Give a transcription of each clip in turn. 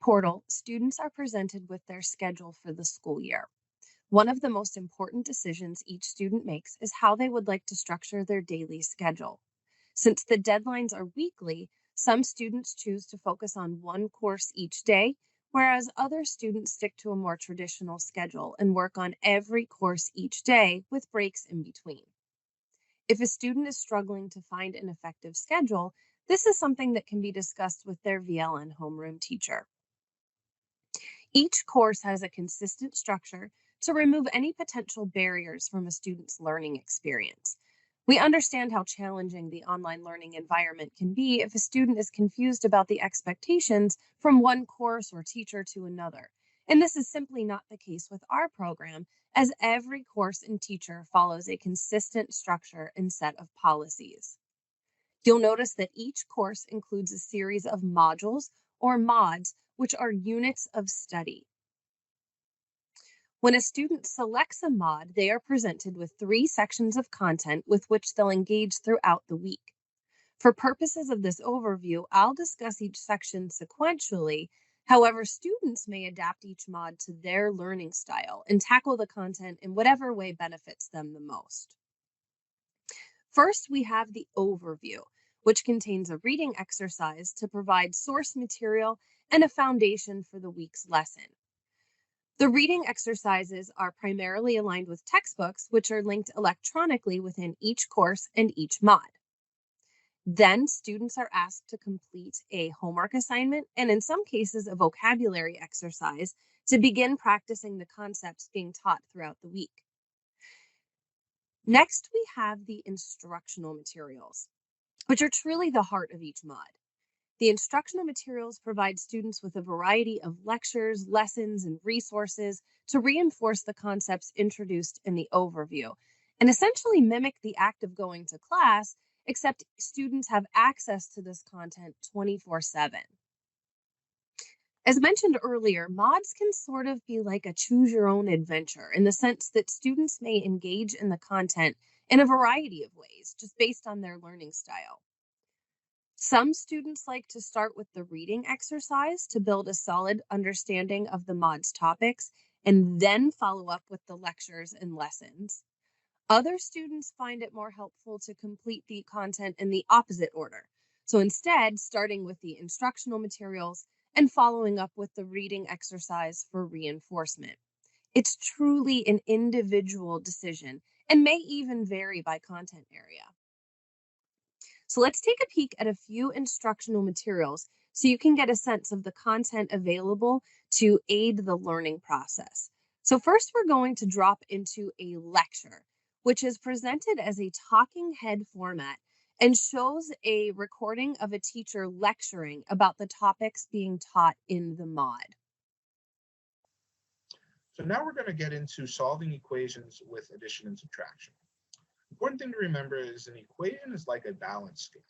portal, students are presented with their schedule for the school year. One of the most important decisions each student makes is how they would like to structure their daily schedule. Since the deadlines are weekly, some students choose to focus on one course each day, whereas other students stick to a more traditional schedule and work on every course each day with breaks in between. If a student is struggling to find an effective schedule, this is something that can be discussed with their VLN homeroom teacher. Each course has a consistent structure to remove any potential barriers from a student's learning experience. We understand how challenging the online learning environment can be if a student is confused about the expectations from one course or teacher to another. And this is simply not the case with our program, as every course and teacher follows a consistent structure and set of policies. You'll notice that each course includes a series of modules or mods, which are units of study. When a student selects a mod, they are presented with 3 sections of content with which they'll engage throughout the week. For purposes of this overview, I'll discuss each section sequentially. However, students may adapt each mod to their learning style and tackle the content in whatever way benefits them the most. First, we have the overview, which contains a reading exercise to provide source material and a foundation for the week's lesson. The reading exercises are primarily aligned with textbooks, which are linked electronically within each course and each mod. Then students are asked to complete a homework assignment and in some cases a vocabulary exercise to begin practicing the concepts being taught throughout the week. Next, we have the instructional materials, which are truly the heart of each mod. The instructional materials provide students with a variety of lectures, lessons, and resources to reinforce the concepts introduced in the overview and essentially mimic the act of going to class, except students have access to this content 24/7. As mentioned earlier, mods can sort of be like a choose your own adventure in the sense that students may engage in the content in a variety of ways, just based on their learning style. Some students like to start with the reading exercise to build a solid understanding of the mod's topics and then follow up with the lectures and lessons. Other students find it more helpful to complete the content in the opposite order. So instead, starting with the instructional materials and following up with the reading exercise for reinforcement. It's truly an individual decision and may even vary by content area. So let's take a peek at a few instructional materials so you can get a sense of the content available to aid the learning process. So first, we're going to drop into a lecture, which is presented as a talking head format and shows a recording of a teacher lecturing about the topics being taught in the mod. So now we're going to get into solving equations with addition and subtraction. Important thing to remember is an equation is like a balance scale.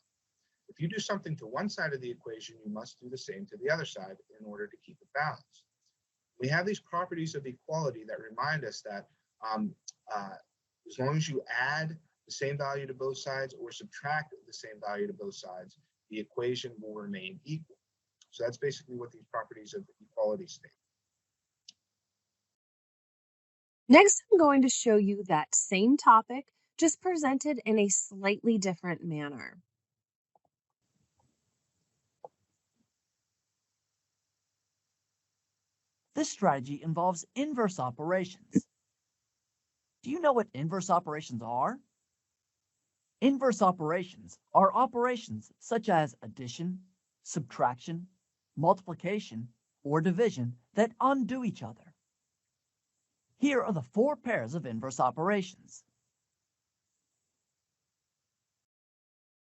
If you do something to one side of the equation, you must do the same to the other side in order to keep it balanced. We have these properties of equality that remind us that as long as you add the same value to both sides or subtract the same value to both sides, the equation will remain equal. So that's basically what these properties of equality state. Next, I'm going to show you that same topic, just presented in a slightly different manner. This strategy involves inverse operations. Do you know what inverse operations are? Inverse operations are operations such as addition, subtraction, multiplication, or division that undo each other. Here are the 4 pairs of inverse operations.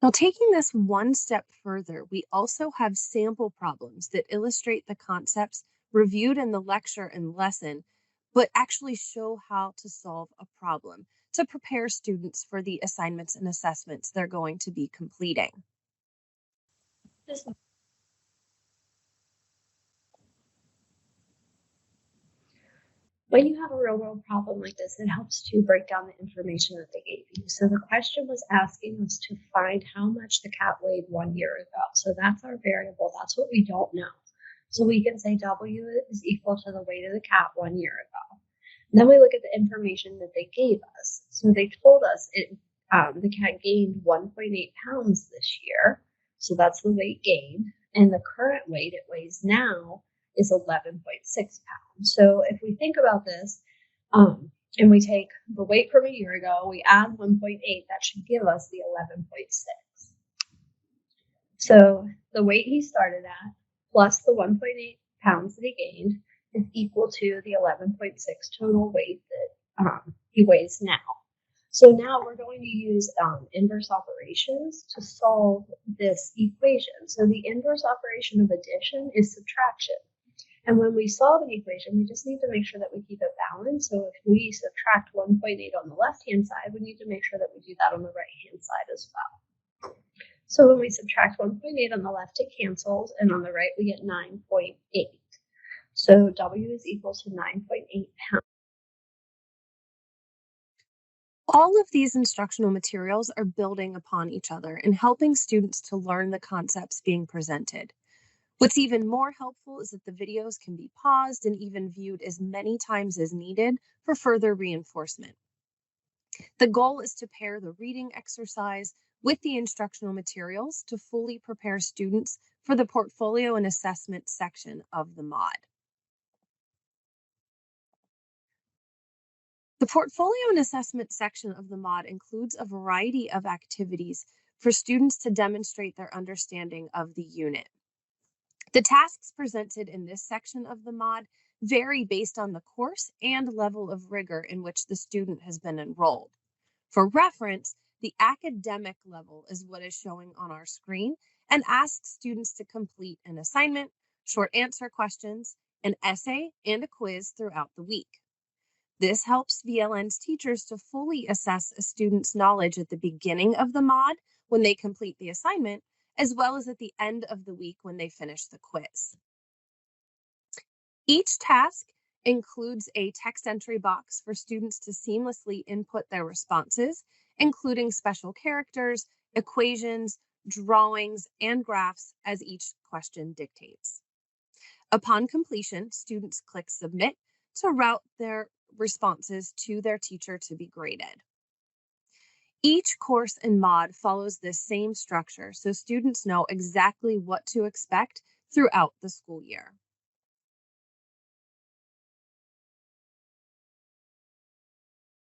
Now, taking this one step further, we also have sample problems that illustrate the concepts reviewed in the lecture and lesson, but actually show how to solve a problem to prepare students for the assignments and assessments they're going to be completing. When you have a real world problem like this, it helps to break down the information that they gave you. So the question was asking us to find how much the cat weighed 1 year ago. So that's our variable. That's what we don't know. So we can say W is equal to the weight of the cat 1 year ago. And then we look at the information that they gave us. So they told us the cat gained 1.8 pounds this year. So that's the weight gained. And the current weight it weighs now is 11.6 pounds. So if we think about this, and we take the weight from a year ago, we add 1.8, that should give us the 11.6. So the weight he started at plus the 1.8 pounds that he gained is equal to the 11.6 total weight that he weighs now. So now we're going to use inverse operations to solve this equation. So the inverse operation of addition is subtraction. And when we solve an equation, we just need to make sure that we keep it balanced. So if we subtract 1.8 on the left-hand side, we need to make sure that we do that on the right-hand side as well. So when we subtract 1.8 on the left, it cancels, and on the right, we get 9.8. So W is equal to 9.8 pounds. All of these instructional materials are building upon each other and helping students to learn the concepts being presented. What's even more helpful is that the videos can be paused and even viewed as many times as needed for further reinforcement. The goal is to pair the reading exercise with the instructional materials to fully prepare students for the portfolio and assessment section of the MOD. The portfolio and assessment section of the MOD includes a variety of activities for students to demonstrate their understanding of the unit. The tasks presented in this section of the MOD vary based on the course and level of rigor in which the student has been enrolled. For reference, the academic level is what is showing on our screen and asks students to complete an assignment, short answer questions, an essay, and a quiz throughout the week. This helps VLN's teachers to fully assess a student's knowledge at the beginning of the MOD when they complete the assignment, as well as at the end of the week when they finish the quiz. Each task includes a text entry box for students to seamlessly input their responses, including special characters, equations, drawings, and graphs as each question dictates. Upon completion, students click Submit to route their responses to their teacher to be graded. Each course in MOD follows this same structure, so students know exactly what to expect throughout the school year.